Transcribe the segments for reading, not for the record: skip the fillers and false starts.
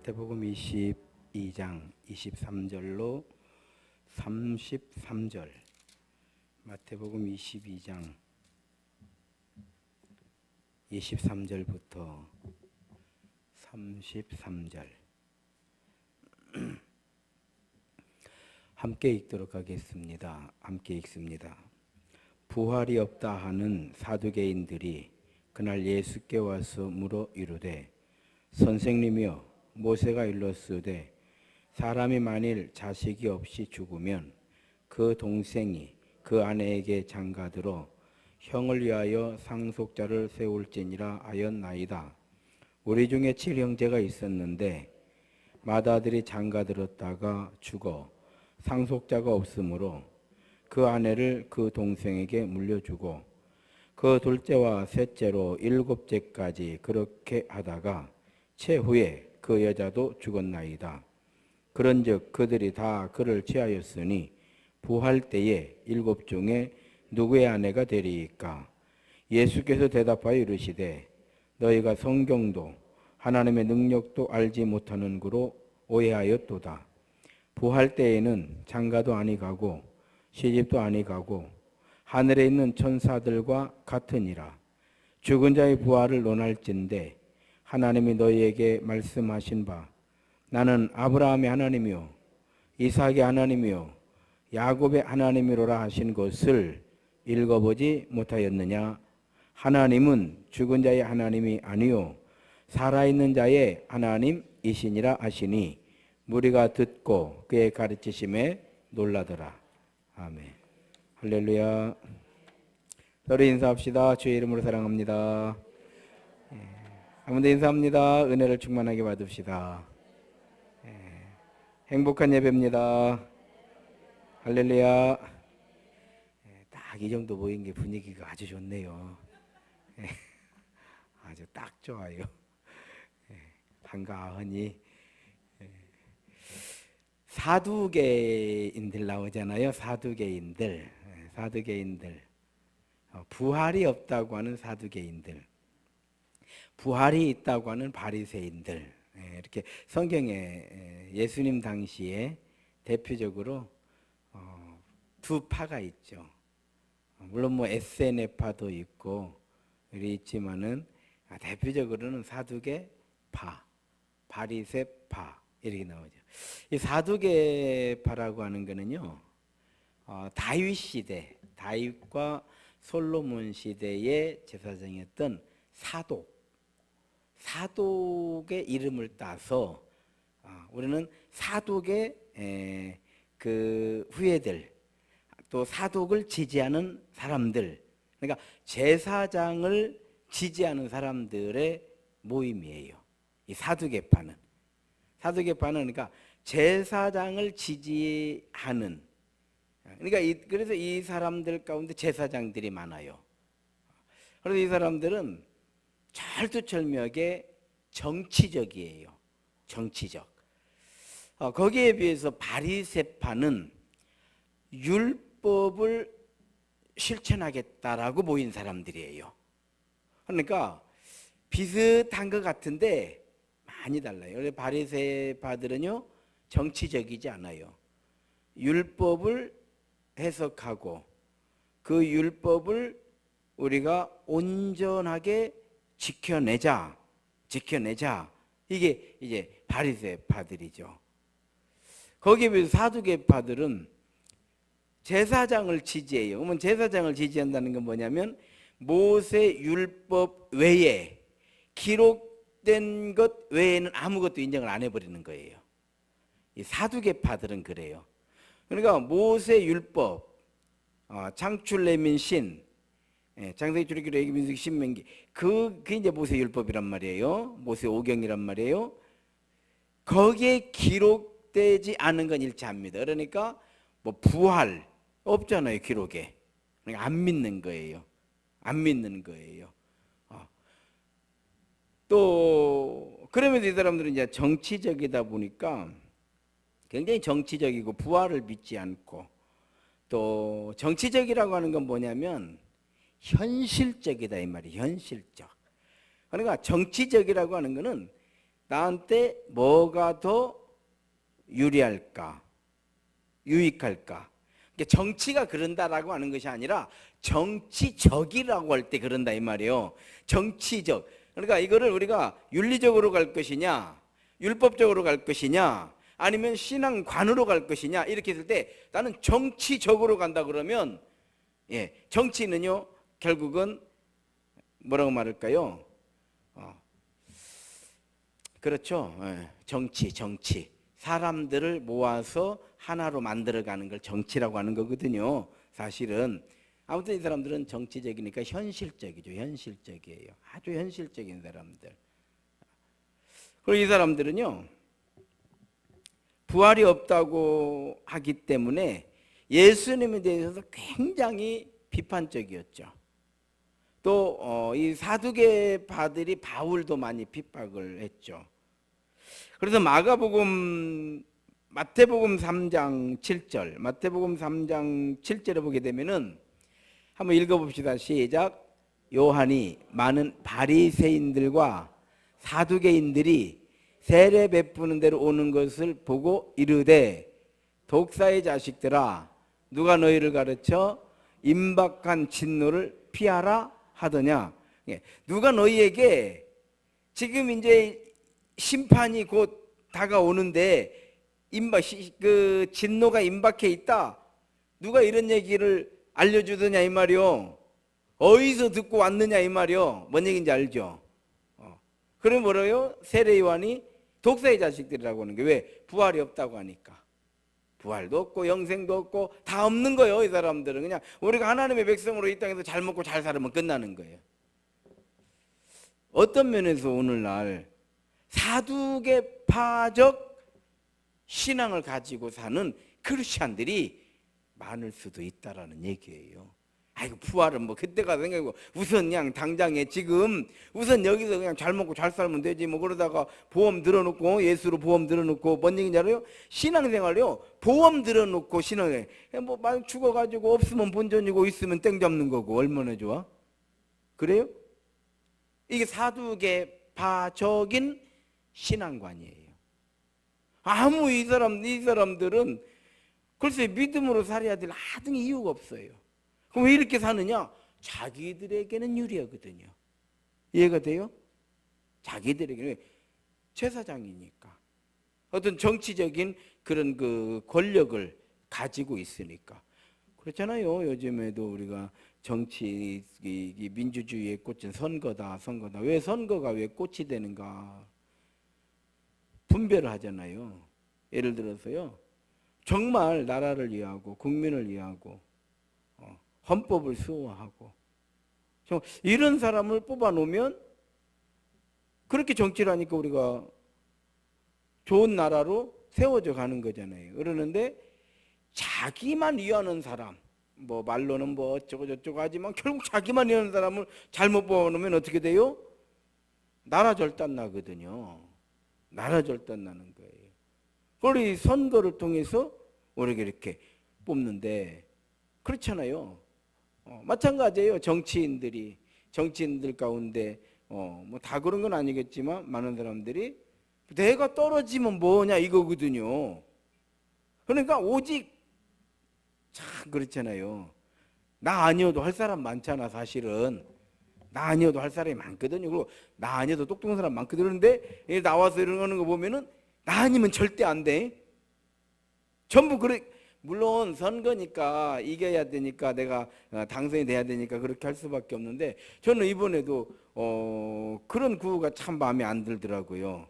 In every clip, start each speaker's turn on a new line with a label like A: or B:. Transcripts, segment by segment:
A: 마태복음 22장 23절로 33절. 마태복음 22장 23절부터 33절. 함께 읽도록 하겠습니다. 함께 읽습니다. 부활이 없다 하는 사두개인들이 그날 예수께 와서 물어 이르되, 선생님이여, 모세가 일렀으되 사람이 만일 자식이 없이 죽으면 그 동생이 그 아내에게 장가들어 형을 위하여 상속자를 세울지니라 하였나이다. 우리 중에 7형제가 있었는데 맏아들이 장가들었다가 죽어 상속자가 없으므로 그 아내를 그 동생에게 물려주고 그 둘째와 셋째로 7째까지 그렇게 하다가 최후에 그 여자도 죽었나이다. 그런즉 그들이 다 그를 취하였으니 부활 때에 7 중에 누구의 아내가 되리이까? 예수께서 대답하여 이르시되, 너희가 성경도 하나님의 능력도 알지 못하는 거로 오해하였도다. 부활 때에는 장가도 아니 가고 시집도 아니 가고 하늘에 있는 천사들과 같으니라. 죽은 자의 부활을 논할진대 하나님이 너희에게 말씀하신 바 나는 아브라함의 하나님이요 이삭의 하나님이요 야곱의 하나님이로라 하신 것을 읽어보지 못하였느냐? 하나님은 죽은 자의 하나님이 아니요 살아있는 자의 하나님이시니라 하시니 무리가 듣고 그의 가르치심에 놀라더라. 아멘. 할렐루야. 서로 인사합시다. 주의 이름으로 사랑합니다. 아무도 인사합니다. 은혜를 충만하게 받읍시다. 행복한 예배입니다. 할렐루야. 딱 이 정도 모인 게 분위기가 아주 좋네요. 아주 딱 좋아요. 한가하니. 사두개인들 나오잖아요. 사두개인들. 부활이 없다고 하는 사두개인들. 부활이 있다고 하는 바리새인들. 이렇게 성경에 예수님 당시에 대표적으로 두 파가 있죠. 물론 뭐 SNF파도 있고 있지만은 대표적으로는 사두개파, 바리새파 이렇게 나오죠. 이 사두개파라고 하는 거는요, 다윗 시대, 다윗과 솔로몬 시대의 제사장이었던 사독의 이름을 따서 우리는 사독의 그 후예들, 또 사독을 지지하는 사람들, 그러니까 제사장을 지지하는 사람들의 모임이에요. 이 사두개파는 그러니까 제사장을 지지하는, 그러니까 그래서 이 사람들 가운데 제사장들이 많아요. 그래서 이 사람들은 철두철미하게 정치적이에요. 정치적. 거기에 비해서 바리새파는 율법을 실천하겠다라고 모인 사람들이에요. 그러니까 비슷한 것 같은데 많이 달라요. 바리새파들은요, 정치적이지 않아요. 율법을 해석하고 그 율법을 우리가 온전하게 지켜내자. 이게 이제 바리새파들이죠. 거기에 비해서 사두개파들은 제사장을 지지해요. 그러면 제사장을 지지한다는 건 뭐냐면 모세 율법 외에 기록된 것 외에는 아무것도 인정을 안 해버리는 거예요. 이 사두개파들은 그래요. 그러니까 모세 율법, 창출레민신, 창세기, 출애굽기, 레위기, 민수기, 신명기, 그게 이제 모세 율법이란 말이에요. 모세 오경이란 말이에요. 거기에 기록되지 않은 건 일치합니다. 그러니까 뭐 부활 없잖아요, 기록에. 그러니까 안 믿는 거예요. 또 그러면서 이 사람들은 이제 정치적이다 보니까 굉장히 정치적이고 부활을 믿지 않고, 또 정치적이라고 하는 건 뭐냐면 현실적이다 이 말이에요. 현실적. 그러니까 정치적이라고 하는 거는 나한테 뭐가 더 유리할까? 유익할까? 정치가 그런다라고 하는 것이 아니라 정치적이라고 할 때 그런다 이 말이에요. 정치적. 그러니까 이거를 우리가 윤리적으로 갈 것이냐, 율법적으로 갈 것이냐, 아니면 신앙관으로 갈 것이냐 이렇게 했을 때 나는 정치적으로 간다 그러면 정치는요 결국은 뭐라고 말할까요? 그렇죠. 정치. 사람들을 모아서 하나로 만들어가는 걸 정치라고 하는 거거든요. 사실은 아무튼 이 사람들은 정치적이니까 현실적이죠. 현실적이에요. 아주 현실적인 사람들. 그리고 이 사람들은요 부활이 없다고 하기 때문에 예수님에 대해서 굉장히 비판적이었죠. 또 이 사두개파들이 바울도 많이 핍박을 했죠. 그래서 마태복음 3장 7절, 마태복음 3장 7절에 보게 되면은 한번 읽어봅시다. 시작. 요한이 많은 바리새인들과 사두개인들이 세례 베푸는 데로 오는 것을 보고 이르되 독사의 자식들아 누가 너희를 가르쳐 임박한 진노를 피하라 하더냐. 누가 너희에게 지금 이제 심판이 곧 다가오는데 그 진노가 임박해 있다. 누가 이런 얘기를 알려주더냐 이 말이요. 어디서 듣고 왔느냐 이 말이요. 뭔 얘기인지 알죠? 그럼 뭐래요? 세례 요한이 독사의 자식들이라고 하는 게 왜? 부활이 없다고 하니까. 부활도 없고 영생도 없고 다 없는 거예요. 이 사람들은 그냥 우리가 하나님의 백성으로 이 땅에서 잘 먹고 잘 살면 끝나는 거예요. 어떤 면에서 오늘날 사두개파적 신앙을 가지고 사는 크리스찬들이 많을 수도 있다라는 얘기예요. 아이고 부활은 뭐 그때가 생각이고 우선 그냥 당장에 지금 우선 여기서 그냥 잘 먹고 잘 살면 되지 뭐 그러다가 보험 들어놓고 예수로 보험 들어놓고 뭔 얘기인지 알아요? 신앙생활이요 보험 들어놓고 신앙생활 뭐 만 죽어가지고 없으면 본전이고 있으면 땡 잡는 거고 얼마나 좋아? 그래요? 이게 사두개파적인 신앙관이에요. 아무 이 사람들은 글쎄 믿음으로 살아야 될 하등 이유가 없어요. 그럼 왜 이렇게 사느냐? 자기들에게는 유리하거든요. 이해가 돼요? 자기들에게는 제사장이니까 어떤 정치적인 그런 그 권력을 가지고 있으니까 그렇잖아요. 요즘에도 우리가 정치 민주주의의 꽃은 선거다. 왜 선거가 왜 꽃이 되는가? 분별을 하잖아요. 예를 들어서요. 정말 나라를 위하고 국민을 위하고 헌법을 수호하고 이런 사람을 뽑아놓으면 그렇게 정치를 하니까 우리가 좋은 나라로 세워져 가는 거잖아요. 그러는데 자기만 위하는 사람 뭐 말로는 뭐 어쩌고 저쩌고 하지만 결국 자기만 위하는 사람을 잘못 뽑아놓으면 어떻게 돼요? 나라 절단 나거든요. 나라 절단 나는 거예요. 우리 선거를 통해서 우리가 이렇게 뽑는데 그렇잖아요. 마찬가지예요. 정치인들 가운데 뭐 다 그런 건 아니겠지만 많은 사람들이 내가 떨어지면 뭐냐 이거거든요. 그러니까 오직 참 그렇잖아요. 나 아니어도 할 사람 많잖아. 사실은 나 아니어도 할 사람이 많거든요. 그리고 나 아니어도 똑똑한 사람 많거든요. 그런데 나와서 이러는 거 보면은 나 아니면 절대 안 돼. 전부 그래. 물론 선거니까 이겨야 되니까 내가 당선이 돼야 되니까 그렇게 할 수밖에 없는데 저는 이번에도 그런 구호가 참 마음에 안 들더라고요.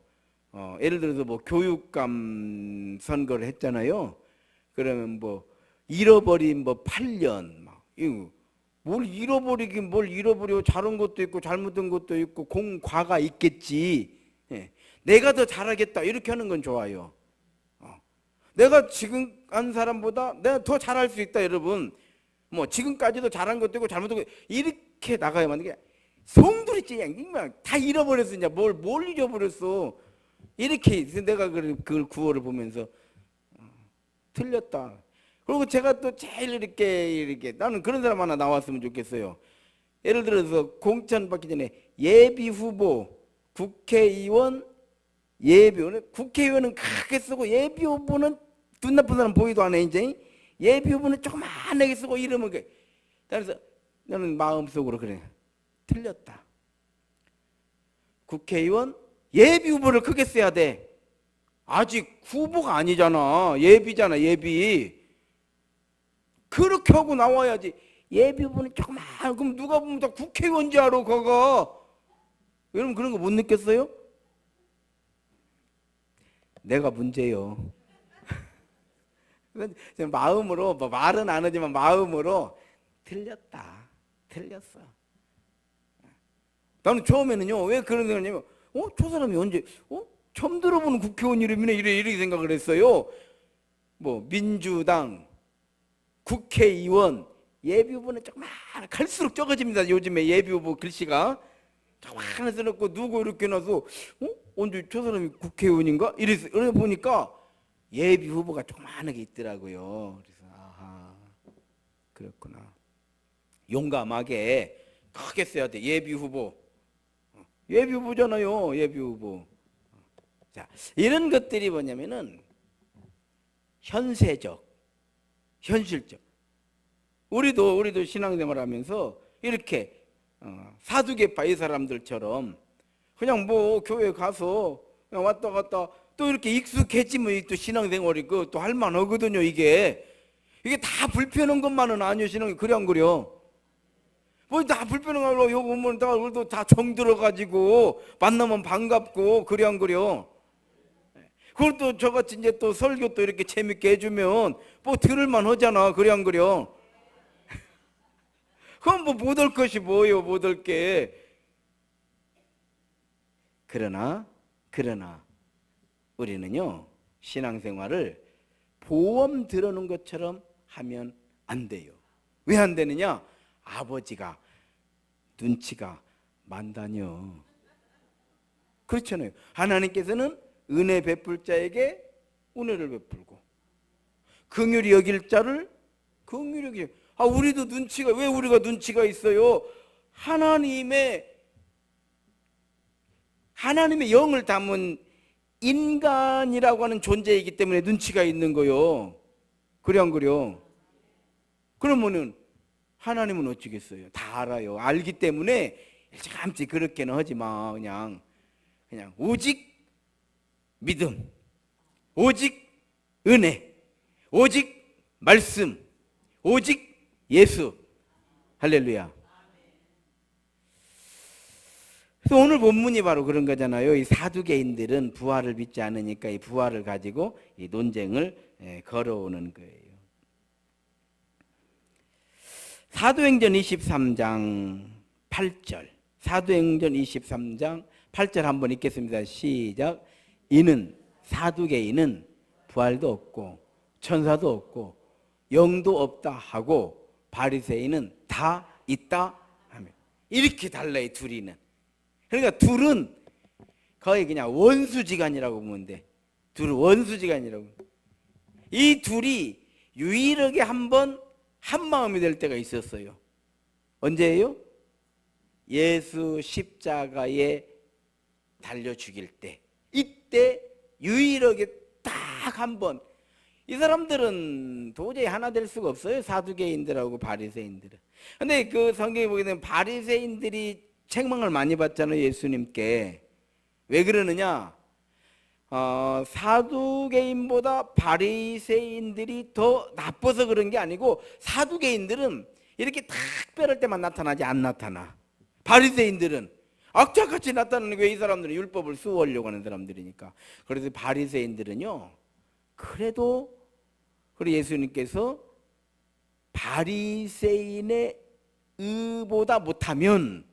A: 예를 들어서 뭐 교육감 선거를 했잖아요. 그러면 뭐 잃어버린 뭐 8년 막 이거 뭘 잃어버리긴 뭘 잃어버려. 잘한 것도 있고 잘못한 것도 있고 공과가 있겠지. 내가 더 잘하겠다 이렇게 하는 건 좋아요. 내가 지금 한 사람보다 내가 더 잘할 수 있다 여러분. 뭐 지금까지도 잘한 것도 있고 잘못한 것도 이렇게 나가야만 이게 송두리째 그냥 다 잃어버렸어. 이제 뭘 잃어버렸어. 이렇게 내가 그 구호를 보면서 틀렸다. 그리고 제가 또 제일 이렇게 나는 그런 사람 하나 나왔으면 좋겠어요. 예를 들어서 공천 받기 전에 예비 후보 국회의원 예비후보는 국회의원은 크게 쓰고 예비후보는 눈 나쁜 사람 보이도 않아 이제. 예비후보는 조그만하게 쓰고 이러면 그래서 나는 마음속으로 그래. 틀렸다. 국회의원 예비후보를 크게 써야 돼. 아직 후보가 아니잖아. 예비잖아 예비. 그렇게 하고 나와야지. 예비후보는 조그만. 그럼 누가 보면 다 국회의원 줄 알아 그거. 여러분 그런 거 못 느꼈어요? 내가 문제요. 마음으로 뭐 말은 안 하지만 마음으로 틀렸다. 틀렸어. 나는 처음에는요 왜 그런 생각이냐면 저 사람이 언제 처음 들어보는 국회의원 이름이네 이렇게 생각을 했어요. 뭐 민주당 국회의원 예비후보는 조그만 갈수록 적어집니다. 요즘에 예비후보 글씨가 조그만 써놓고 누구 이렇게 놔서 언제 저 사람이 국회의원인가 이래 보니까 예비후보가 조그만하게 있더라고요. 그래서 아하 그렇구나. 용감하게 크게 써야 돼. 예비후보. 예비후보잖아요. 예비후보. 자, 이런 것들이 뭐냐면은 현세적, 현실적. 우리도 신앙생활하면서 이렇게 사두개파의 사람들처럼 그냥 뭐 교회 가서 그냥 왔다 갔다 또 이렇게 익숙해지면 또 신앙생활이 또 할만하거든요. 이게 다 불편한 것만은 아니에요. 신앙이 그래 안 그래요? 뭐 다 불편한 걸로 여기 오면 다 정들어가지고 만나면 반갑고 그래 안 그래요? 그걸 또 저같이 이제 또 설교 또 이렇게 재밌게 해주면 뭐 들을만 하잖아. 그래 안 그래요? 그럼 뭐 못할 것이 뭐예요? 못할 게. 그러나 우리는요 신앙생활을 보험 들어놓은 것처럼 하면 안 돼요. 왜 안 되느냐? 아버지가 눈치가 많다뇨. 그렇잖아요. 하나님께서는 은혜 베풀 자에게 은혜를 베풀고 긍휼히 여길 자를 긍휼히 여기죠. 우리도 왜 우리가 눈치가 있어요? 하나님의 영을 담은 인간이라고 하는 존재이기 때문에 눈치가 있는 거요. 그래 안 그래요? 그러면은 하나님은 어찌겠어요? 다 알아요. 알기 때문에 일찌감치 그렇게는 하지 마. 그냥 오직 믿음, 오직 은혜, 오직 말씀, 오직 예수. 할렐루야. 그래서 오늘 본문이 바로 그런 거잖아요. 이 사두개인들은 부활을 믿지 않으니까 이 부활을 가지고 이 논쟁을 걸어오는 거예요. 사도행전 23장 8절. 사도행전 23장 8절 한번 읽겠습니다. 시작. 이는 사두개인은 부활도 없고 천사도 없고 영도 없다 하고 바리새인은 다 있다 하며. 이렇게 달라요. 둘이는. 그러니까 둘은 거의 그냥 원수지간이라고 보면 돼. 둘은 원수지간이라고. 이 둘이 유일하게 한 마음이 될 때가 있었어요. 언제예요? 예수 십자가에 달려 죽일 때. 이때 유일하게 딱 한 번. 이 사람들은 도저히 하나 될 수가 없어요. 사두개인들하고 바리새인들은. 근데 그 성경에 보게 되면 바리새인들이 책망을 많이 받잖아요. 예수님께. 왜 그러느냐? 사두개인보다 바리새인들이 더 나빠서 그런 게 아니고 사두개인들은 이렇게 특별할 때만 나타나지 안 나타나. 바리새인들은 악착같이 나타나는 게 이 사람들은 율법을 수호하려고 하는 사람들이니까. 그래서 바리새인들은요. 그래도 예수님께서 바리새인의 의보다 못하면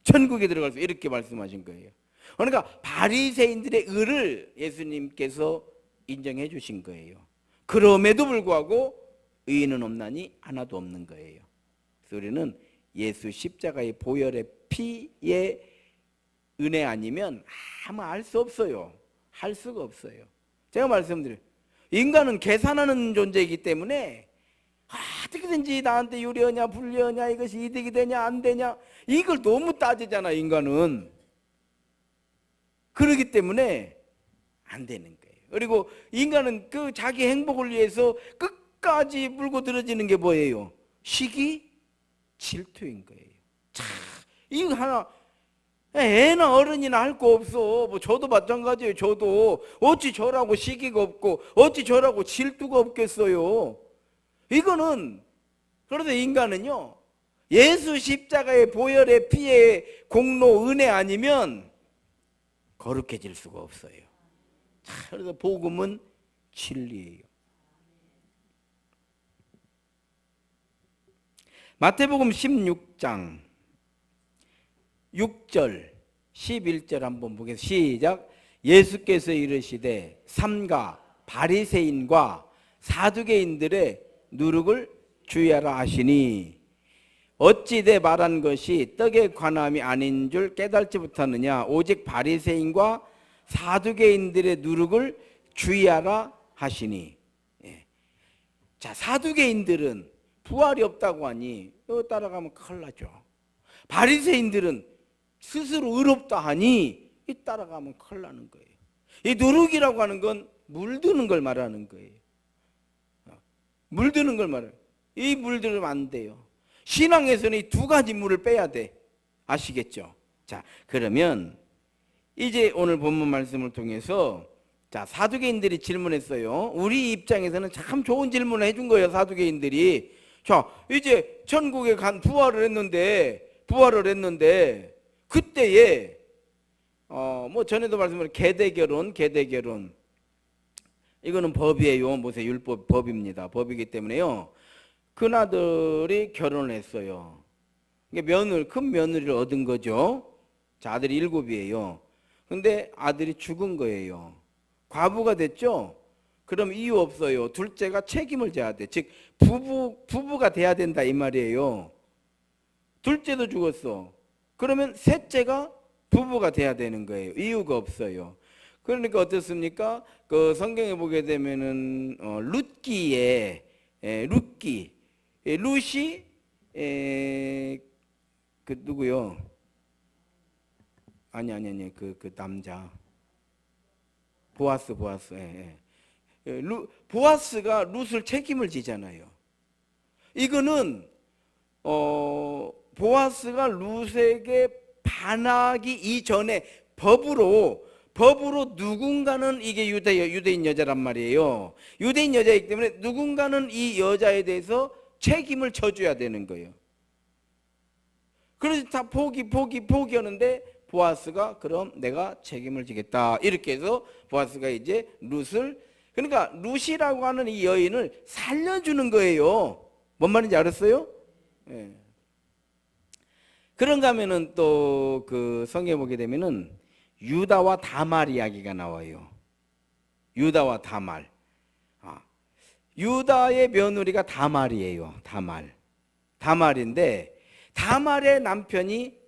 A: 천국에 들어갈 수 이렇게 말씀하신 거예요. 그러니까 바리새인들의 의를 예수님께서 인정해 주신 거예요. 그럼에도 불구하고 의인은 없나니 하나도 없는 거예요. 그래서 우리는 예수 십자가의 보혈의 피의 은혜 아니면 아무 알 수 없어요. 할 수가 없어요. 제가 말씀드려요. 인간은 계산하는 존재이기 때문에 어떻게든지 나한테 유리하냐 불리하냐 이것이 이득이 되냐 안 되냐 이걸 너무 따지잖아 인간은. 그렇기 때문에 안 되는 거예요. 그리고 인간은 그 자기 행복을 위해서 끝까지 물고 들어지는 게 뭐예요? 시기, 질투인 거예요. 참, 이거 하나 애나 어른이나 할 거 없어. 뭐 저도 마찬가지예요. 저도 어찌 저라고 시기가 없고 어찌 저라고 질투가 없겠어요. 이거는 그런데 인간은요, 예수 십자가의 보혈의 피의 공로 은혜 아니면 거룩해질 수가 없어요. 자, 그래서 복음은 진리예요. 마태복음 16장 6절 11절 한번 보겠습니다. 시작. 예수께서 이르시되 삼가 바리새인과 사두개인들의 누룩을 주의하라 하시니 어찌 내 말한 것이 떡에 관함이 아닌 줄 깨달지 못하느냐. 오직 바리새인과 사두개인들의 누룩을 주의하라 하시니. 예. 자, 사두개인들은 부활이 없다고 하니 이거 따라가면 큰일 나죠. 바리새인들은 스스로 의롭다 하니 이 따라가면 큰일 나는 거예요. 이 누룩이라고 하는 건 물드는 걸 말하는 거예요. 물드는 걸 말해요. 이 물들으면 안 돼요. 신앙에서는 이 두 가지 물을 빼야 돼. 아시겠죠? 자, 그러면 이제 오늘 본문 말씀을 통해서 자, 사두개인들이 질문했어요. 우리 입장에서는 참 좋은 질문을 해준 거예요. 사두개인들이. 자, 이제 천국에 간 부활을 했는데 그때에 뭐 전에도 말씀드린 계대결혼 이거는 법이에요. 모세 율법 법입니다. 법이기 때문에요. 큰아들이 결혼을 했어요. 큰 며느리를 얻은 거죠. 자, 아들이 7이에요. 근데 아들이 죽은 거예요. 과부가 됐죠. 그럼 이유 없어요. 둘째가 책임을 져야 돼. 즉 부부가 돼야 된다 이 말이에요. 둘째도 죽었어. 그러면 셋째가 부부가 돼야 되는 거예요. 이유가 없어요. 그러니까 어떻습니까? 그 성경에 보게 되면은 룻기에 룻이 그 누구요? 아니 그 남자 보아스. 보아스가 룻을 책임을 지잖아요. 이거는 보아스가 룻에게 반하기 이전에 법으로 누군가는 이게 유대인 여자란 말이에요. 유대인 여자이기 때문에 누군가는 이 여자에 대해서 책임을 져줘야 되는 거예요. 그래서 다 포기하는데 보아스가 그럼 내가 책임을 지겠다 이렇게 해서 보아스가 이제 룻을, 그러니까 룻이라고 하는 이 여인을 살려주는 거예요. 뭔 말인지 알았어요? 예. 그런가 하면은 또 그 성경에 보게 되면은 유다와 다말 이야기가 나와요. 유다와 다말. 유다의 며느리가 다말이에요. 다말인데 다말의 남편이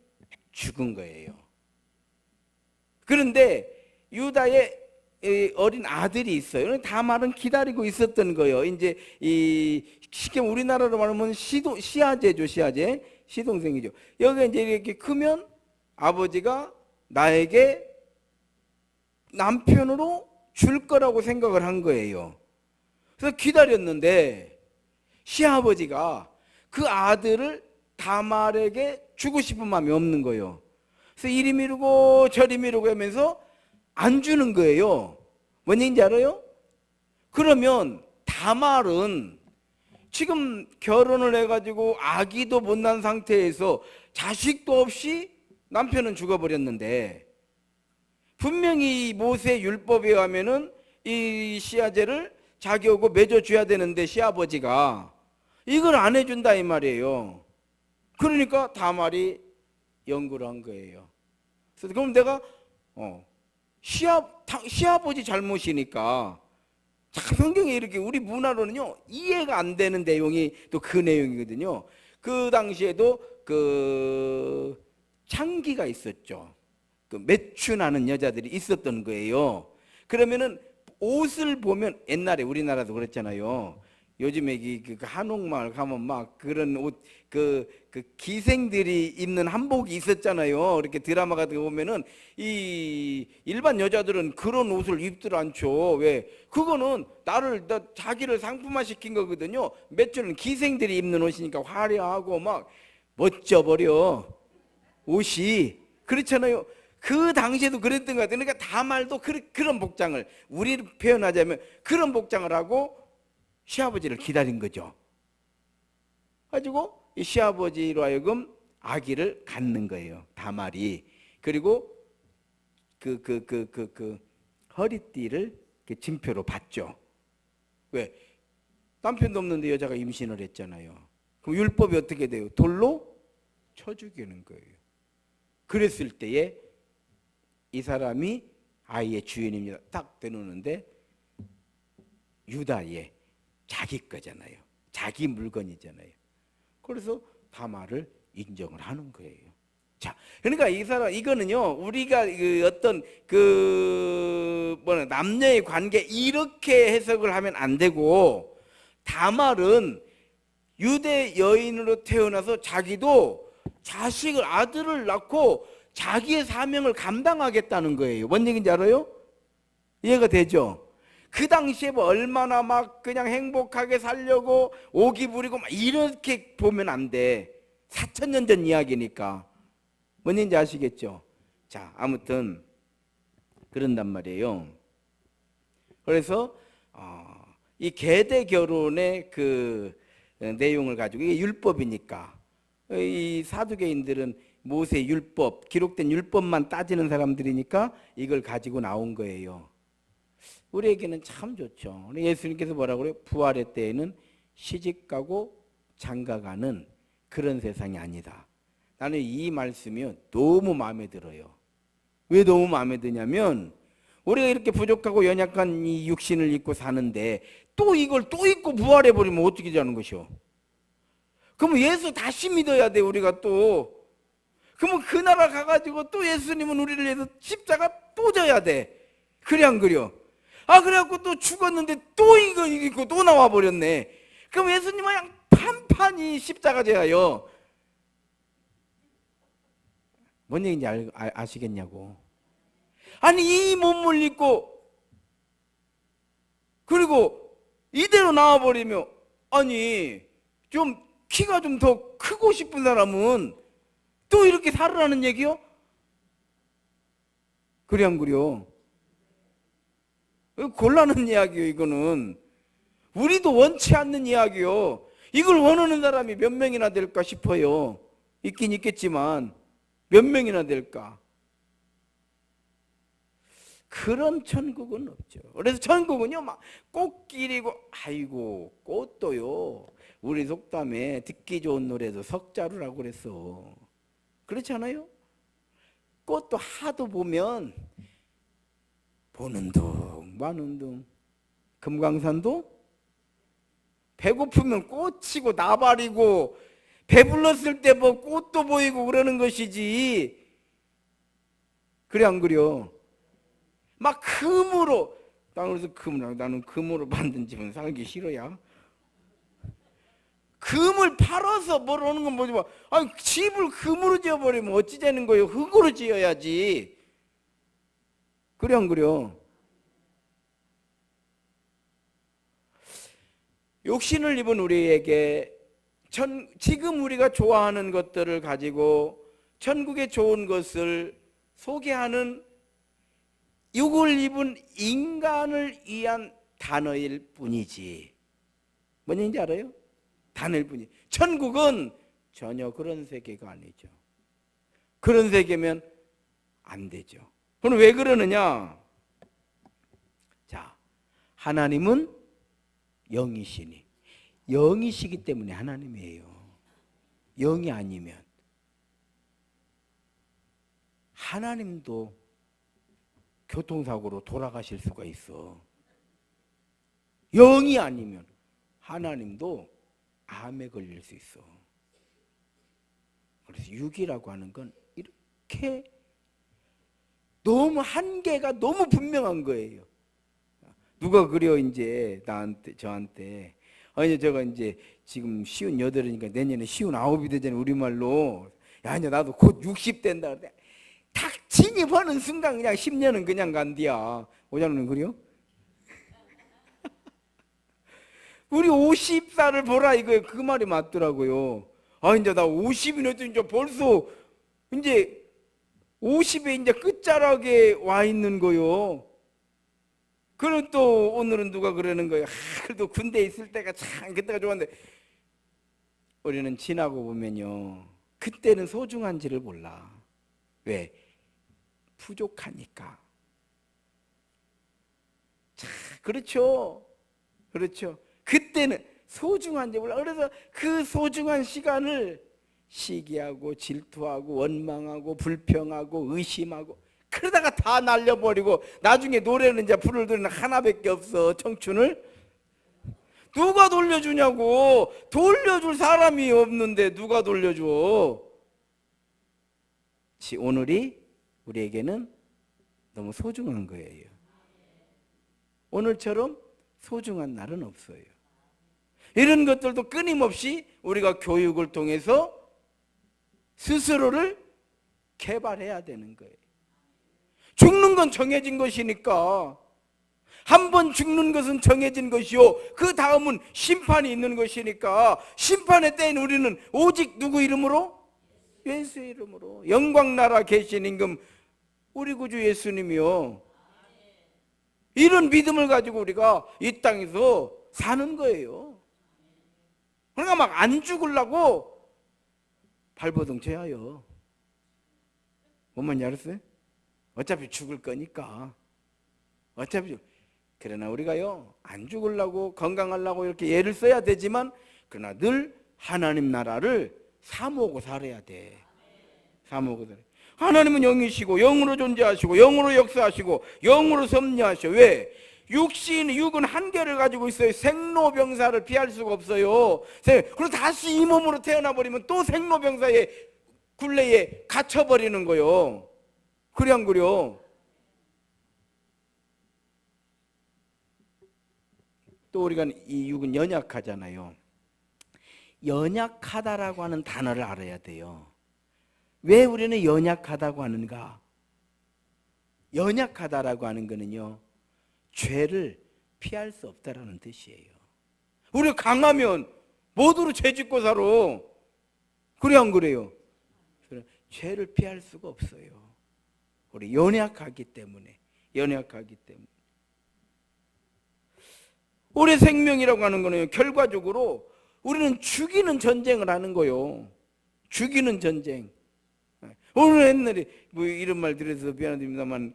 A: 죽은 거예요. 그런데 유다의 어린 아들이 있어요. 다말은 기다리고 있었던 거예요. 이제 쉽게 우리나라로 말하면 시아제죠. 시동생이죠. 여기가 이제 이렇게 크면 아버지가 나에게 남편으로 줄 거라고 생각을 한 거예요. 그래서 기다렸는데 시아버지가 그 아들을 다말에게 주고 싶은 마음이 없는 거예요. 그래서 이리 미루고 저리 미루고 하면서 안 주는 거예요. 뭔 얘기인지 알아요? 그러면 다말은 지금 결혼을 해가지고 아기도 못 낳은 상태에서 자식도 없이 남편은 죽어버렸는데 분명히 모세 율법에 의하면은 이 시아제를 자기하고 맺어줘야 되는데 시아버지가 이걸 안 해준다 이 말이에요. 그러니까 다말이 연구를 한 거예요. 그래서 그럼 내가 시아버지 잘못이니까 성경에 이렇게 우리 문화로는요 이해가 안 되는 내용이 또 그 내용이거든요. 그 당시에도 그 창기가 있었죠. 그 매춘하는 여자들이 있었던 거예요. 그러면은 옷을 보면 옛날에 우리나라도 그랬잖아요. 요즘에 그 한옥마을 가면 막 그런 옷, 그 기생들이 입는 한복이 있었잖아요. 이렇게 드라마 같은 거 보면은 이 일반 여자들은 그런 옷을 입질 않죠. 왜? 그거는 자기를 상품화 시킨 거거든요. 몇줄은 기생들이 입는 옷이니까 화려하고 막 멋져버려. 옷이. 그렇잖아요. 그 당시에도 그랬던 것 같아요. 그러니까 다말도 그런 복장을, 우리를 표현하자면 그런 복장을 하고 시아버지를 기다린 거죠. 가지고 이 시아버지로 하여금 아기를 갖는 거예요. 다말이. 그리고 허리띠를 증표로 받죠. 왜? 남편도 없는데 여자가 임신을 했잖아요. 그럼 율법이 어떻게 돼요? 돌로 쳐 죽이는 거예요. 그랬을 때에 이 사람이 아이의 주인입니다. 딱 대놓는데 유다의 자기 거잖아요. 자기 물건이잖아요. 그래서 다말을 인정을 하는 거예요. 자, 그러니까 이거는요, 우리가 어떤 남녀의 관계 이렇게 해석을 하면 안 되고, 다말은 유대 여인으로 태어나서 자기도 아들을 낳고 자기의 사명을 감당하겠다는 거예요. 뭔 얘기인지 알아요? 이해가 되죠? 그 당시에 뭐 얼마나 막 그냥 행복하게 살려고 오기 부리고 막 이렇게 보면 안 돼. 4,000년 전 이야기니까. 뭔 얘기인지 아시겠죠? 자, 아무튼 그런단 말이에요. 그래서 이 계대 결혼의 그 내용을 가지고, 이게 율법이니까 이 사두개인들은 모세 율법, 기록된 율법만 따지는 사람들이니까 이걸 가지고 나온 거예요. 우리에게는 참 좋죠. 예수님께서 뭐라고 그래요? 부활의 때에는 시집가고 장가가는 그런 세상이 아니다. 나는 이 말씀이 너무 마음에 들어요. 왜 너무 마음에 드냐면, 우리가 이렇게 부족하고 연약한 이 육신을 입고 사는데 또 이걸 또 입고 부활해버리면 어떻게 되는 것이요? 그러면 예수 다시 믿어야 돼, 우리가 또. 그러면 그 나라 가가지고 또 예수님은 우리를 위해서 십자가 또 져야 돼. 그래 안 그려? 그래갖고 또 죽었는데 또 이거 입고 또 나와버렸네. 그럼 예수님은 그냥 판판이 십자가 져야요. 뭔 얘기인지 아시겠냐고. 아니, 이 몸을 입고 그리고 이대로 나와버리면, 아니 좀 키가 좀 더 크고 싶은 사람은 또 이렇게 살으라는 얘기요? 그래 안 그려? 곤란한 이야기요. 이거는 우리도 원치 않는 이야기요. 이걸 원하는 사람이 몇 명이나 될까 싶어요. 있긴 있겠지만 몇 명이나 될까? 그런 천국은 없죠. 그래서 천국은요, 막 꽃길이고, 아이고 꽃도요, 우리 속담에 듣기 좋은 노래도 석자루라고 그랬어. 그렇지 않아요? 꽃도 하도 보면 보는 둥 마는 둥. 금강산도 배고프면 꽃이고 나발이고, 배불렀을 때 뭐 꽃도 보이고 그러는 것이지. 그래 안 그려? 막 금으로, 나는 금으로 만든 집은 살기 싫어야. 금을 팔아서 뭘 하는 건 뭐지? 아니, 집을 금으로 지어버리면 어찌 되는 거예요? 흙으로 지어야지. 그래 안 그려? 욕심을 입은 우리에게 지금 우리가 좋아하는 것들을 가지고 천국의 좋은 것을 소개하는 육을 입은 인간을 위한 단어일 뿐이지. 뭔 얘기인지 알아요? 단어일 뿐이지. 천국은 전혀 그런 세계가 아니죠. 그런 세계면 안 되죠. 그럼 왜 그러느냐? 자, 하나님은 영이시니, 영이시기 때문에 하나님이에요. 영이 아니면 하나님도 교통사고로 돌아가실 수가 있어. 영이 아니면 하나님도 암에 걸릴 수 있어. 그래서 육이라고 하는 건 이렇게 너무 한계가 너무 분명한 거예요. 누가 그려 이제 저한테 아니 제가 이제 지금 58이니까 내년에 59이 되잖아요. 우리말로. 야 이제 나도 곧 60 된다. 딱 진입하는 순간 그냥 10년은 그냥 간디야. 오장님 그래요? 우리 50살을 보라 이거예요. 그 말이 맞더라고요. 아 이제 나 50이 됐더니 이제 벌써 이제 50에 이제 끝자락에 와 있는 거요. 그리고 또 오늘은 누가 그러는 거예요. 그래도 군대에 있을 때가 참 그때가 좋았는데 우리는 지나고 보면요. 그때는 소중한지를 몰라. 왜? 부족하니까. 참 그렇죠. 그렇죠. 그때는 소중한지 몰라. 그래서 그 소중한 시간을 시기하고 질투하고 원망하고 불평하고 의심하고 그러다가 다 날려버리고 나중에 노래는 이제 부를 노래는 하나밖에 없어. 청춘을 누가 돌려주냐고. 돌려줄 사람이 없는데 누가 돌려줘. 오늘이 우리에게는 너무 소중한 거예요. 오늘처럼 소중한 날은 없어요. 이런 것들도 끊임없이 우리가 교육을 통해서 스스로를 개발해야 되는 거예요. 죽는 건 정해진 것이니까. 한 번 죽는 것은 정해진 것이요 그 다음은 심판이 있는 것이니까 심판의 때에는 우리는 오직 누구 이름으로? 예수의 이름으로. 영광나라 계신 임금 우리 구주 예수님이요. 이런 믿음을 가지고 우리가 이 땅에서 사는 거예요. 그러니까 막 안 죽으려고 발버둥 쳐야요. 뭔 말인지 알았어요? 어차피 죽을 거니까. 어차피 그러나 우리가요 안 죽으려고 건강하려고 이렇게 애를 써야 되지만 그러나 늘 하나님 나라를 사모하고 살아야 돼. 사모하고 살아야 돼. 하나님은 영이시고 영으로 존재하시고 영으로 역사하시고 영으로 섭리하셔. 왜? 육은 한계를 가지고 있어요. 생로병사를 피할 수가 없어요. 그래서 다시 이 몸으로 태어나 버리면 또 생로병사의 굴레에 갇혀버리는 거요. 그래 안 그래요? 또 우리가 이 육은 연약하잖아요. 연약하다라고 하는 단어를 알아야 돼요. 왜 우리는 연약하다고 하는가? 연약하다라고 하는 거는요 죄를 피할 수 없다라는 뜻이에요. 우리가 강하면 뭐대로 죄 짓고 살아. 그래 안 그래요? 죄를 피할 수가 없어요. 우리 연약하기 때문에. 우리 생명이라고 하는 거는 결과적으로 우리는 죽이는 전쟁을 하는 거요. 죽이는 전쟁. 오늘 옛날에 뭐 이런 말 들어서 미안합니다만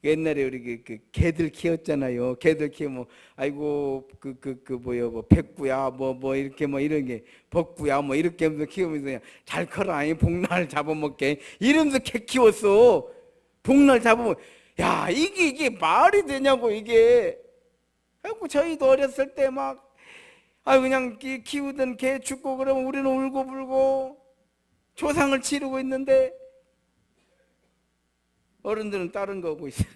A: 옛날에 우리 개들 키웠잖아요. 개들 키우면 아이고 뭐 백구야 뭐 이렇게 뭐 이런 게 복구야 뭐 이렇게 하면서 키우면서 그냥 잘 커라 이 복날 잡아먹게 이러면서 개 키웠어. 복날 잡으면 야 이게 말이 되냐고 이게. 그래갖고 저희도 어렸을 때 막 그냥 키우던 개 죽고 그러면 우리는 울고불고 조상을 치르고 있는데 어른들은 다른 거 보고 있어요.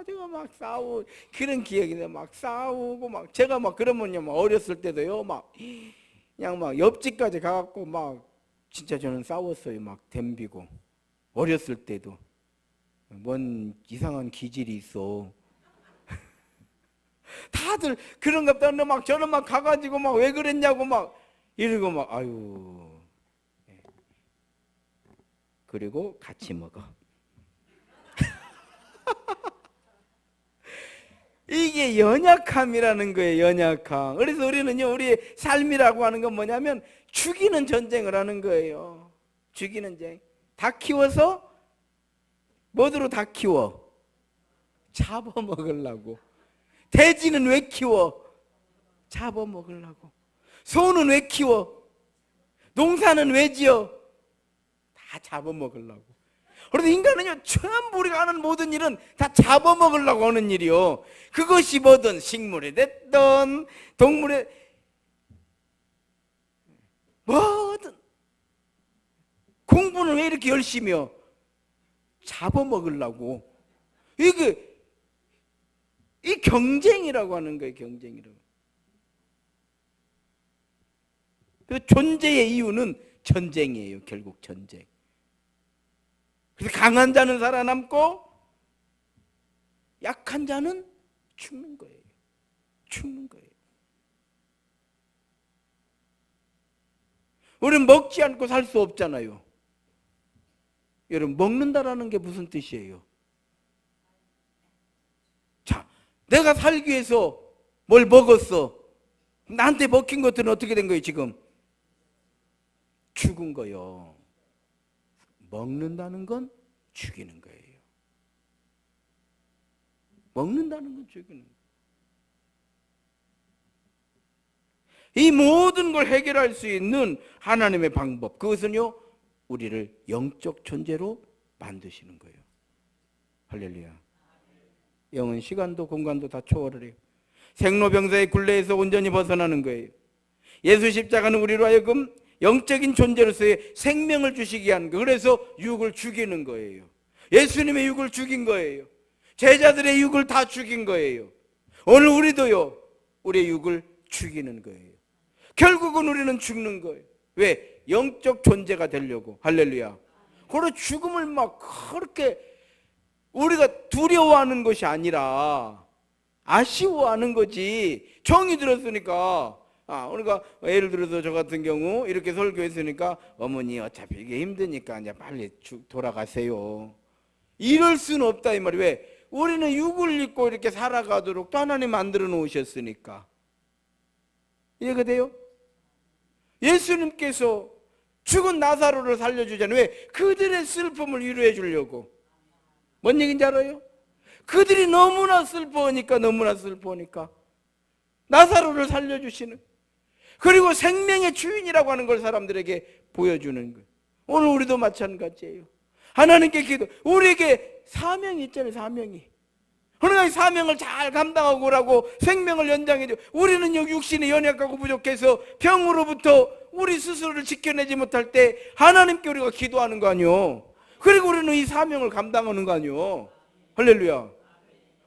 A: 제가 막 싸우고 그런 기억이네. 막 싸우고 막 제가 막 그러면요 막 어렸을 때도요 막 그냥 막 옆집까지 가갖고 막 진짜 저는 싸웠어요. 막 덤비고 어렸을 때도 뭔 이상한 기질이 있어. 다들 그런갑다. 막 저는 막 가가지고 막 왜 그랬냐고 막 이러고 막 아유. 그리고 같이 먹어. 이게 연약함이라는 거예요. 연약함. 그래서 우리는요 우리의 삶이라고 하는 건 뭐냐면 죽이는 전쟁을 하는 거예요. 죽이는 전쟁. 다 키워서 뭐대로 다 키워? 잡아먹으려고. 돼지는 왜 키워? 잡아먹으려고. 소는 왜 키워? 농사는 왜 지어? 다 잡아먹으려고. 그래서 인간은요 전부 우리가 하는 모든 일은 다 잡아먹으려고 하는 일이요. 그것이 뭐든 식물이 됐든 동물이 뭐든. 공부는 왜 이렇게 열심히 해요? 잡아먹으려고. 이 경쟁이라고 하는 거예요. 경쟁이라고. 그 존재의 이유는 전쟁이에요. 결국 전쟁. 그래서 강한 자는 살아남고 약한 자는 죽는 거예요. 죽는 거예요. 우리는 먹지 않고 살 수 없잖아요. 여러분, 먹는다라는 게 무슨 뜻이에요? 자, 내가 살기 위해서 뭘 먹었어. 나한테 먹힌 것들은 어떻게 된 거예요, 지금? 죽은 거요. 먹는다는 건 죽이는 거예요. 먹는다는 건 죽이는 거예요. 이 모든 걸 해결할 수 있는 하나님의 방법, 그것은요, 우리를 영적 존재로 만드시는 거예요. 할렐루야. 영은 시간도 공간도 다 초월을 해요. 생로병사의 굴레에서 온전히 벗어나는 거예요. 예수 십자가는 우리로 하여금 영적인 존재로서의 생명을 주시기 위한 거예요. 그래서 육을 죽이는 거예요. 예수님의 육을 죽인 거예요. 제자들의 육을 다 죽인 거예요. 오늘 우리도요, 우리의 육을 죽이는 거예요. 결국은 우리는 죽는 거예요. 왜? 영적 존재가 되려고. 할렐루야. 그런 죽음을 막 그렇게 우리가 두려워하는 것이 아니라 아쉬워하는 거지. 정이 들었으니까, 우리가 예를 들어서 저 같은 경우 이렇게 설교했으니까, 어머니 어차피 이게 힘드니까 이제 빨리 돌아가세요, 이럴 수는 없다 이 말이에요. 왜? 우리는 육을 입고 이렇게 살아가도록 또 하나님 만들어 놓으셨으니까. 이해가 돼요? 예수님께서 죽은 나사로를 살려주잖아요. 왜? 그들의 슬픔을 위로해 주려고. 뭔 얘기인지 알아요? 그들이 너무나 슬퍼하니까 나사로를 살려주시는, 그리고 생명의 주인이라고 하는 걸 사람들에게 보여주는 거예요. 오늘 우리도 마찬가지예요. 하나님께 기도, 우리에게 사명이 있잖아요. 사명이. 그러나 이 사명을 잘 감당하고 오라고 생명을 연장해 줘. 우리는 육신이 연약하고 부족해서 병으로부터 우리 스스로를 지켜내지 못할 때 하나님께 우리가 기도하는 거 아니요. 그리고 우리는 이 사명을 감당하는 거 아니요. 할렐루야.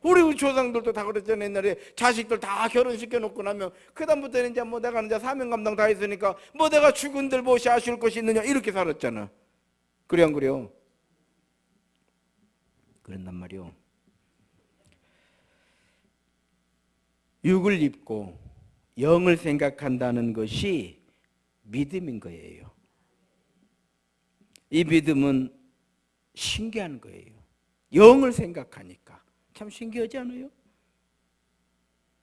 A: 우리 조상들도 다 그랬잖아요. 옛날에 자식들 다 결혼시켜 놓고 나면 그다음부터는 이제 뭐 내가 이제 사명 감당 다 했으니까 뭐 내가 죽은들 무엇이 아쉬울 것이 있느냐, 이렇게 살았잖아. 그래 안 그래요? 그런단 말이요. 육을 입고 영을 생각한다는 것이 믿음인 거예요. 이 믿음은 신기한 거예요. 영을 생각하니까 참 신기하지 않아요?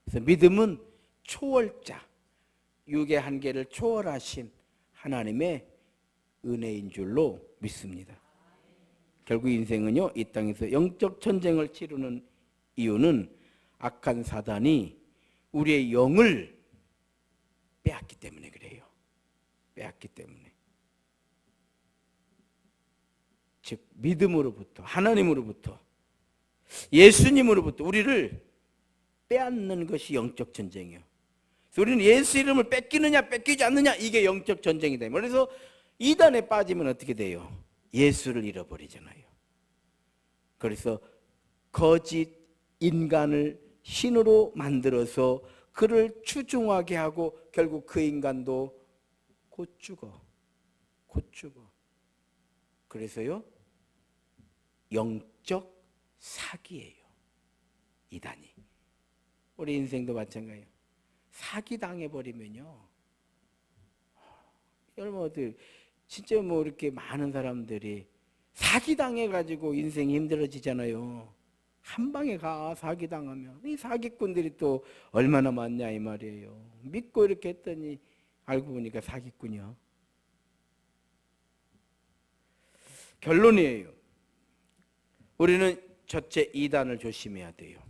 A: 그래서 믿음은 초월자, 육의 한계를 초월하신 하나님의 은혜인 줄로 믿습니다. 결국 인생은요, 이 땅에서 영적 전쟁을 치르는 이유는 악한 사단이 우리의 영을 빼앗기 때문에 그래요. 빼앗기 때문에. 즉 믿음으로부터, 하나님으로부터, 예수님으로부터 우리를 빼앗는 것이 영적 전쟁이에요. 그래서 우리는 예수 이름을 뺏기느냐 뺏기지 않느냐, 이게 영적 전쟁이다. 그래서 이단에 빠지면 어떻게 돼요? 예수를 잃어버리잖아요. 그래서 거짓 인간을 신으로 만들어서 그를 추종하게 하고 결국 그 인간도 곧 죽어. 그래서요, 영적 사기예요, 이단이. 우리 인생도 마찬가지예요. 사기 당해버리면요, 여러분들 진짜 뭐 이렇게 많은 사람들이 사기 당해가지고 인생이 힘들어지잖아요. 한 방에 가, 사기 당하면. 이 사기꾼들이 또 얼마나 많냐 이 말이에요. 믿고 이렇게 했더니 알고 보니까 사기꾼이야. 결론이에요. 우리는 첫째, 이단을 조심해야 돼요.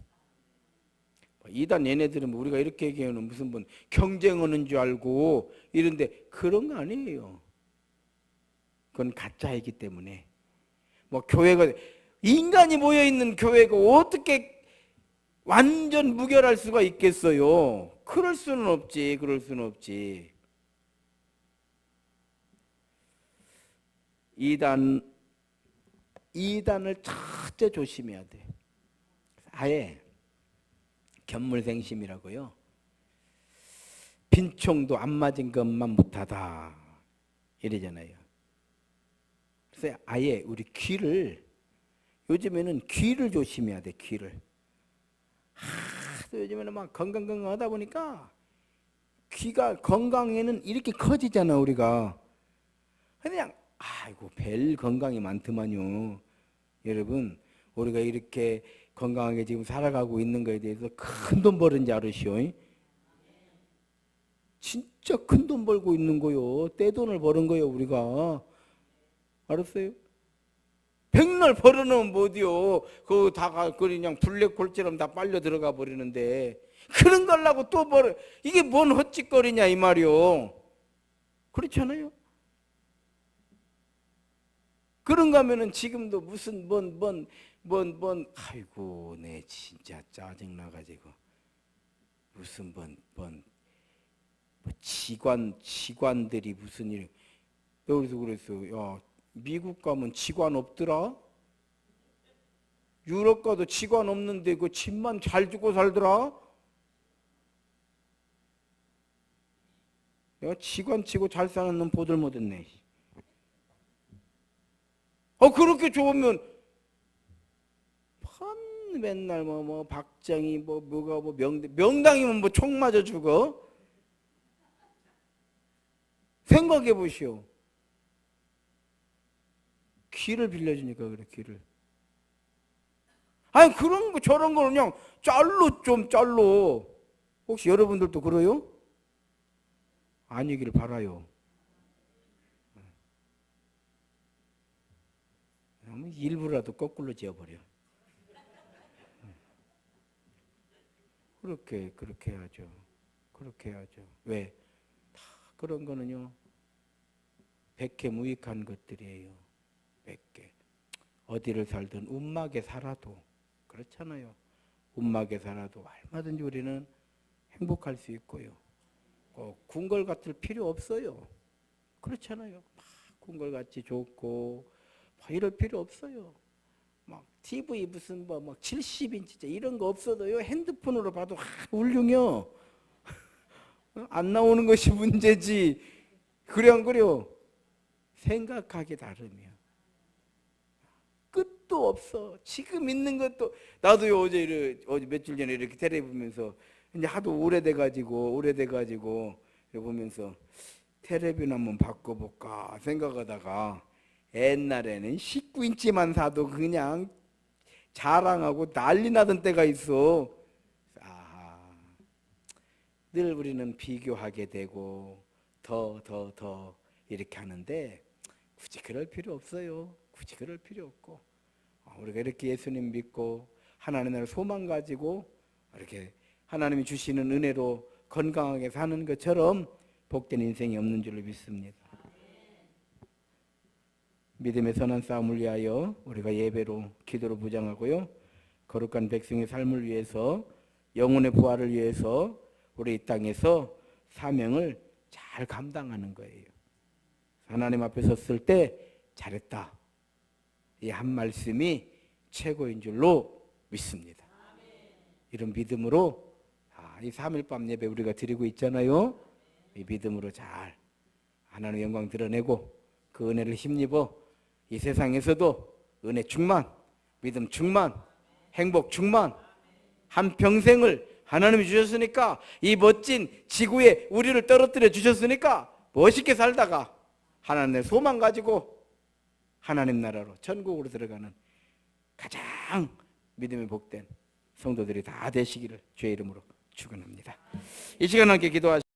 A: 이단 얘네들은 우리가 이렇게 얘기하면 무슨 분 경쟁하는 줄 알고 이런데 그런 거 아니에요. 그건 가짜이기 때문에. 뭐 교회가, 인간이 모여있는 교회가 어떻게 완전 무결할 수가 있겠어요? 그럴 수는 없지. 이단을 첫째 조심해야 돼. 아예 견물생심이라고요. 빈총도 안 맞은 것만 못하다 이러잖아요. 그래서 아예 우리 귀를, 요즘에는 귀를 조심해야 돼. 귀를. 하도 요즘에는 막 건강하다 보니까 귀가 건강에는 이렇게 커지잖아 우리가. 그냥 아이고 별 건강이 많더만요. 여러분 우리가 이렇게 건강하게 지금 살아가고 있는 거에 대해서 큰 돈 버는지 알으시오? 진짜 큰 돈 벌고 있는 거요. 떼돈을 버는 거요 우리가. 알았어요? 백날 벌어놓으면 뭐디요. 그거 다가 그냥 블랙홀처럼 다 빨려 들어가 버리는데 그런 걸라고 또 벌어. 이게 뭔 헛짓거리냐 이 말이요. 그렇잖아요. 그런가 하면은 지금도 무슨 아이고 내 진짜 짜증나가지고 무슨 뭐 치관들이 무슨 일. 여기서 그랬어. 야 미국 가면 치관 없더라. 유럽 가도 치관 없는데 그 침만 잘 주고 살더라. 야 치관 치고 잘 사는 놈 보들 못했네. 그렇게 좋으면 맨날 뭐 박정희 뭐가 뭐 명당이면 뭐 총 맞아 죽어. 생각해 보시오. 귀를 빌려주니까 그래. 귀를. 아니 그런 거 저런 거 그냥 잘로. 혹시 여러분들도 그래요? 아니길 바라요. 일부라도 거꾸로 지어버려. 그렇게 해야죠. 그렇게 해야죠. 왜? 다 그런 거는요. 백해무익한 것들이에요. 백개. 어디를 살든 움막에 살아도 그렇잖아요. 움막에 살아도 얼마든지 우리는 행복할 수 있고요. 궁궐 같을 필요 없어요. 그렇잖아요. 막 궁궐같이 좋고 막 이럴 필요 없어요. 막 TV 무슨 막 70인치 이런 거 없어도요. 핸드폰으로 봐도 훌륭해요. 안 나오는 것이 문제지. 그래 안 그래요? 생각하기 다르며 끝도 없어. 지금 있는 것도 나도요 어제 며칠 전에 이렇게 텔레비 보면서 이제 하도 오래돼가지고 보면서 텔레비나 한번 바꿔볼까 생각하다가 옛날에는 19인치만 사도 그냥 자랑하고 난리 나던 때가 있어. 늘 우리는 비교하게 되고 더 이렇게 하는데 굳이 그럴 필요 없어요. 굳이 그럴 필요 없고 우리가 이렇게 예수님 믿고 하나님 나라를 소망 가지고 이렇게 하나님이 주시는 은혜로 건강하게 사는 것처럼 복된 인생이 없는 줄로 믿습니다. 믿음의 선한 싸움을 위하여 우리가 예배로 기도로 무장하고요. 거룩한 백성의 삶을 위해서 영혼의 부활을 위해서 우리 이 땅에서 사명을 잘 감당하는 거예요. 하나님 앞에 섰을 때 잘했다. 이 한 말씀이 최고인 줄로 믿습니다. 이런 믿음으로 이 3일 밤 예배 우리가 드리고 있잖아요. 이 믿음으로 잘 하나님의 영광 드러내고 그 은혜를 힘입어 이 세상에서도 은혜 충만, 믿음 충만, 행복 충만 한평생을 하나님이 주셨으니까 이 멋진 지구에 우리를 떨어뜨려 주셨으니까 멋있게 살다가 하나님의 소망 가지고 하나님 나라로 천국으로 들어가는 가장 믿음이 복된 성도들이 다 되시기를 주의 이름으로 축원합니다. 이 시간 함께 기도하시고